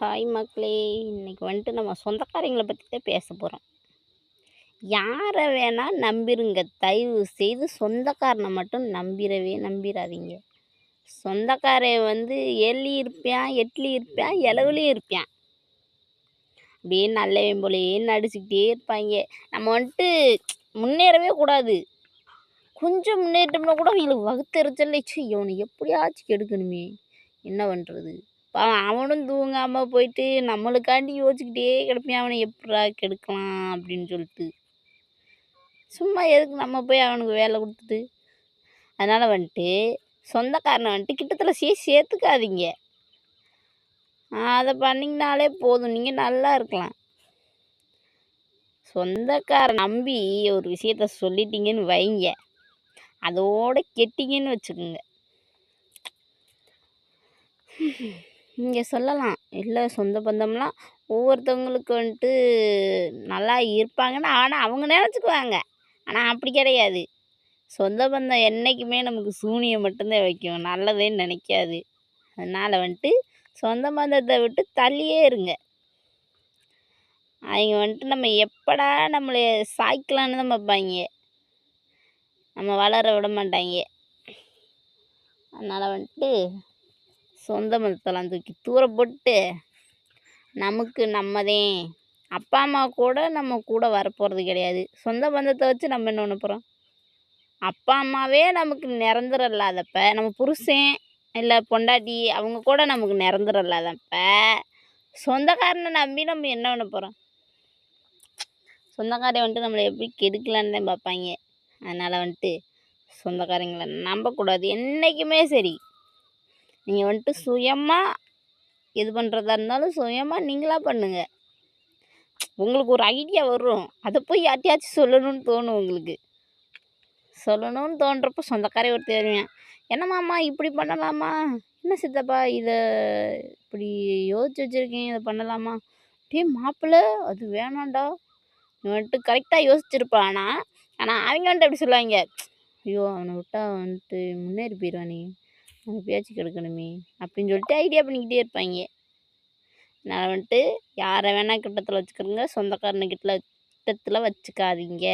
Hi மக்களே! இன்னைக்கு வந்துட்டு நம்ம சொந்தக்காரங்கள பத்தி தான் பேச போறோம். யார வேணா நம்பிருங்க. தயவு செய்து சொந்தக்காரன மட்டும் நம்பிறவே நம்பிறாதீங்க. சொந்தக்காரன் வந்து ஏழ்லயும் இருப்பான், எட்டுலயும் இருப்பான், எலவுலயும் இருப்பான். அப்படியே நல்லவன் போலயே நடிச்சுக்கிட்டே இருப்பாய்ங்க. நம்ம வந்துட்டு முன்னேறவே கூடாது. கொஞ்சம் முன்னேறிட்டோம்னா கூட அவங்களுக்கு வகுத்தெரிச்சல்ல, ச்சீ இவன எப்படியாச்சும் கெடுக்கணுமே! என்ன பண்றது? பாவம் அவனும் தூங்காம போயிட்டு நம்மளுக்காண்டி யோசிச்சுக்கிட்டே கிடப்பான். அவனை எப்புட்றா கெடுக்கலாம் அப்படின்னு சொல்லிட்டு. சும்மா எதுக்கு நம்ம போய் அவனுக்கு வேலை குடுத்துட்டு? அதனால வந்துட்டு சொந்தக்காரன வந்துட்டு கிட்டத்தட்ட சேர்த்துக்காதீங்க. அத பண்ணீங்கனாலே போதும். நீங்க நல்லா இருக்கலாம். சொந்தக்காரன் நம்பி ஒரு விஷயத்த சொல்லிட்டீங்கன்னு வைங்க, அதோட கெட்டீங்கன்னு வச்சுக்கோங்க. இங்கே சொல்லலாம், இல்லை சொந்த பந்தம்லாம் ஒவ்வொருத்தவங்களுக்கு வந்துட்டு நல்லா இருப்பாங்கன்னு ஆனால் அவங்க நினச்சிக்குவாங்க. ஆனால் அப்படி கிடையாது. சொந்த பந்தம் என்றைக்குமே நமக்கு சூனியம் மட்டும்தான் வைக்கும், நல்லதேன்னு நினைக்காது. அதனால் வந்துட்டு சொந்த பந்தத்தை விட்டு தள்ளியே இருங்க. அவங்க வந்துட்டு நம்ம எப்படா நம்மளை சாய்க்கலான்னு தான் பார்ப்பாங்க, நம்ம வளர விட மாட்டாங்க. அதனால் வந்துட்டு சொந்த பந்தத்தெல்லாம் தூக்கி தூர போட்டு நமக்கு நம்மதே. அப்பா அம்மா கூட நம்ம கூட வரப்போகிறது கிடையாது. சொந்த பந்தத்தை வச்சு நம்ம என்ன பண்ண போகிறோம்? அப்பா அம்மாவே நமக்கு நிரந்தரம் இல்லாதப்ப, நம்ம புருஷன் இல்லை பொண்டாட்டி அவங்க கூட நமக்கு நிரந்தரம் இல்லாதப்ப, சொந்தக்காரனை நம்பி நம்ம என்ன பண்ண போகிறோம்? சொந்தக்காரன் வந்துட்டு நம்மளை எப்படி கெடுக்கலான்னு தான் பார்ப்பாங்க. அதனால் வந்துட்டு சொந்தக்காரங்களை நம்பக்கூடாது என்றைக்குமே. சரி, நீங்கள் வந்துட்டு சுயமாக எது பண்ணுறதா இருந்தாலும் சுயமாக நீங்களாக பண்ணுங்க. உங்களுக்கு ஒரு ஐடியா வரும், அதை போய் யார்ட்டையாச்சும் சொல்லணும்னு தோணும். உங்களுக்கு சொல்லணும்னு தோன்றப்போ சொந்தக்காரே ஒருத்தர் வருவேன், என்னம்மாம்மா இப்படி பண்ணலாமா, என்ன சித்தப்பா இதை இப்படி யோசிச்சு வச்சுருக்கேன், இதை பண்ணலாமா, டே மாப்பிள்ளை அது வேணாண்டா, நீ வந்துட்டு கரெக்டாக யோசிச்சிருப்பான். ஆனால் அவங்க வந்துட்டு அப்படி சொல்லுவாங்க, ஐயோ அவனை விட்டா வந்துட்டு முன்னேறி போயிடுவானே, அவனை பேச்சு கெடுக்கணுமே அப்படின்னு சொல்லிட்டு ஐடியா பண்ணிக்கிட்டே இருப்பாங்க. அதனால் வந்துட்டு யாரை வேணால் கிட்டத்தில் வச்சுக்கிறோங்க, சொந்தக்காரனை கிட்டத்தில் வச்சுக்காதீங்க.